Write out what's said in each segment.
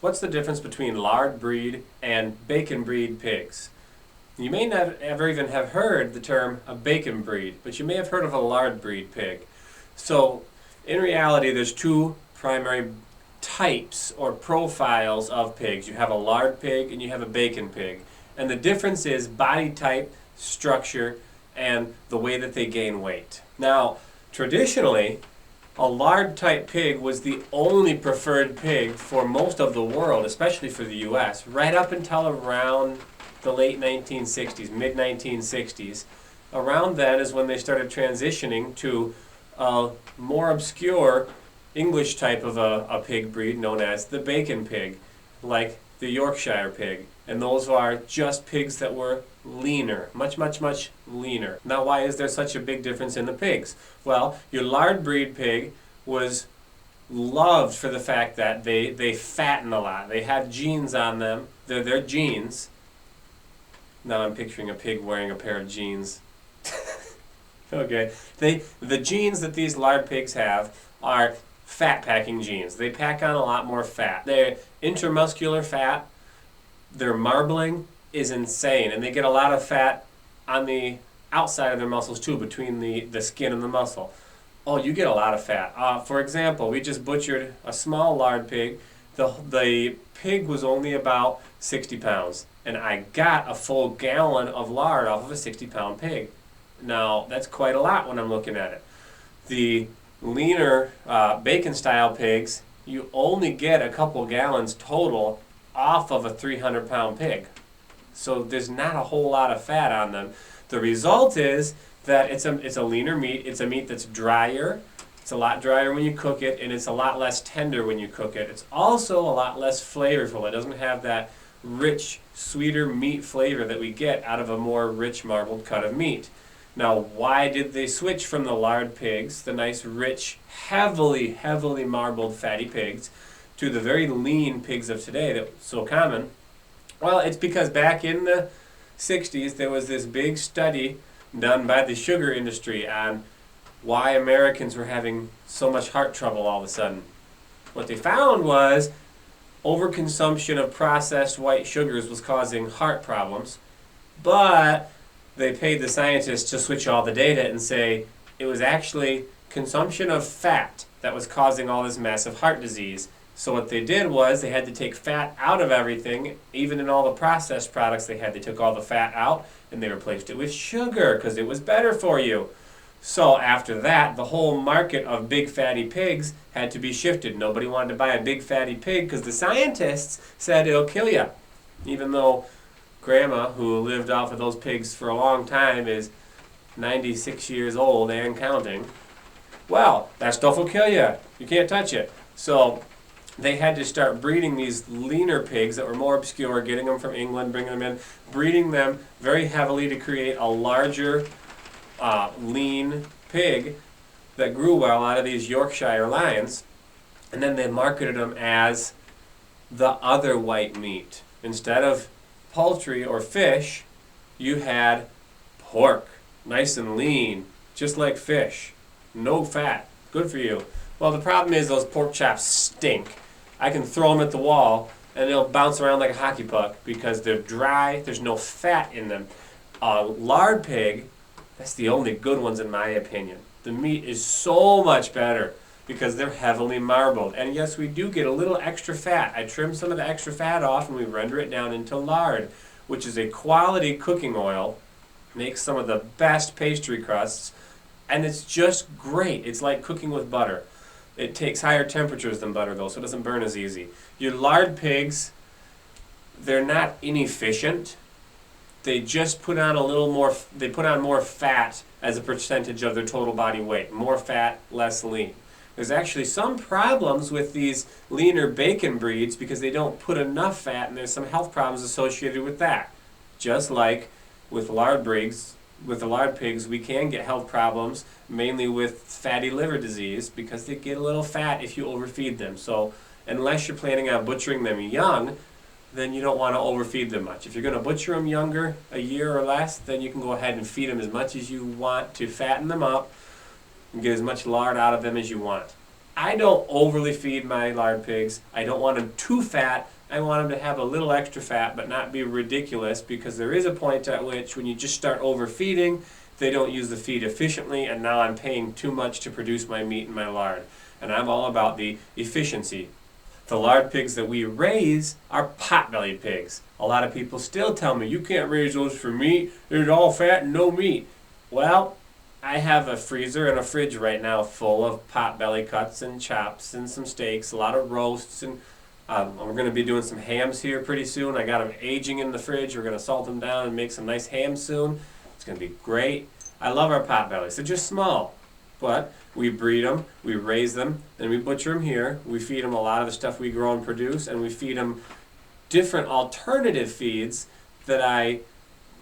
What's the difference between lard breed and bacon breed pigs? You may not ever even have heard the term a bacon breed, but you may have heard of a lard breed pig. So, in reality, there's two primary types or profiles of pigs. You have a lard pig and you have a bacon pig. And the difference is body type, structure, and the way that they gain weight. Now, traditionally, a lard type pig was the only preferred pig for most of the world, especially for the US, right up until around the late 1960s, mid 1960s. Around then is when they started transitioning to a more obscure English type of a pig breed known as the bacon pig, like the Yorkshire pig. And those are just pigs that were leaner, much, much, much leaner. Now, why is there such a big difference in the pigs? Well, your lard breed pig was loved for the fact that they fatten a lot. They have genes on them. They're their genes. Now I'm picturing a pig wearing a pair of jeans. Okay. The genes that these lard pigs have are fat packing genes. They pack on a lot more fat. Their intramuscular fat, their marbling is insane, and they get a lot of fat on the outside of their muscles too, between the skin and the muscle. Oh, you get a lot of fat. For example, we just butchered a small lard pig. The pig was only about 60 pounds, and I got a full gallon of lard off of a 60-pound pig. Now, that's quite a lot when I'm looking at it. The leaner bacon-style pigs, you only get a couple gallons total off of a 300-pound pig. So there's not a whole lot of fat on them. The result is that it's a leaner meat. It's a meat that's drier. It's a lot drier when you cook it, and it's a lot less tender when you cook it. It's also a lot less flavorful. It doesn't have that rich, sweeter meat flavor that we get out of a more rich marbled cut of meat. Now, why did they switch from the lard pigs, the nice, rich, heavily, heavily marbled fatty pigs, to the very lean pigs of today that's so common? Well, it's because back in the 60s, there was this big study done by the sugar industry on why Americans were having so much heart trouble all of a sudden. What they found was overconsumption of processed white sugars was causing heart problems, but they paid the scientists to switch all the data and say it was actually consumption of fat that was causing all this massive heart disease. So what they did was they had to take fat out of everything, even in all the processed products they took all the fat out and they replaced it with sugar because it was better for you. So after that, the whole market of big fatty pigs had to be shifted. Nobody wanted to buy a big fatty pig because the scientists said it'll kill you. Even though Grandma, who lived off of those pigs for a long time, is 96 years old and counting. Well, that stuff will kill you. You can't touch it. So they had to start breeding these leaner pigs that were more obscure, getting them from England, bringing them in, breeding them very heavily to create a larger, lean pig that grew well out of these Yorkshire lines. And then they marketed them as the other white meat. Instead of poultry or fish, you had pork, nice and lean, just like fish, no fat, good for you. Well, the problem is those pork chops stink. I can throw them at the wall and they'll bounce around like a hockey puck because they're dry, there's no fat in them. A lard pig, that's the only good ones in my opinion. The meat is so much better because they're heavily marbled. And yes, we do get a little extra fat. I trim some of the extra fat off and we render it down into lard, which is a quality cooking oil, makes some of the best pastry crusts, and it's just great. It's like cooking with butter. It takes higher temperatures than butter though, so it doesn't burn as easy. Your lard pigs, they're not inefficient. They just put on more fat as a percentage of their total body weight. More fat, less lean. There's actually some problems with these leaner bacon breeds because they don't put enough fat, and there's some health problems associated with that. Just like with the lard pigs, we can get health problems, mainly with fatty liver disease, because they get a little fat if you overfeed them. So unless you're planning on butchering them young, then you don't want to overfeed them much. If you're going to butcher them younger, a year or less, then you can go ahead and feed them as much as you want to fatten them up and get as much lard out of them as you want. I don't overly feed my lard pigs. I don't want them too fat. I want them to have a little extra fat, but not be ridiculous, because there is a point at which when you just start overfeeding, they don't use the feed efficiently, and now I'm paying too much to produce my meat and my lard. And I'm all about the efficiency. The lard pigs that we raise are pot-bellied pigs. A lot of people still tell me, you can't raise those for meat. They're all fat and no meat. Well, I have a freezer and a fridge right now full of pot-belly cuts and chops and some steaks, a lot of roasts, and we're going to be doing some hams here pretty soon. I got them aging in the fridge. We're going to salt them down and make some nice hams soon. It's going to be great. I love our pot-bellies. They're just small, but we breed them, we raise them, then we butcher them here. We feed them a lot of the stuff we grow and produce, and we feed them different alternative feeds that I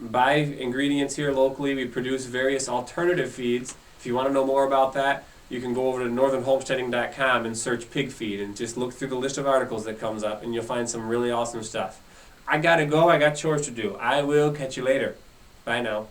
buy ingredients here locally. We produce various alternative feeds. If you want to know more about that, you can go over to northernhomesteading.com and search pig feed and just look through the list of articles that comes up, and you'll find some really awesome stuff. I gotta go, I got chores to do. I will catch you later. Bye now.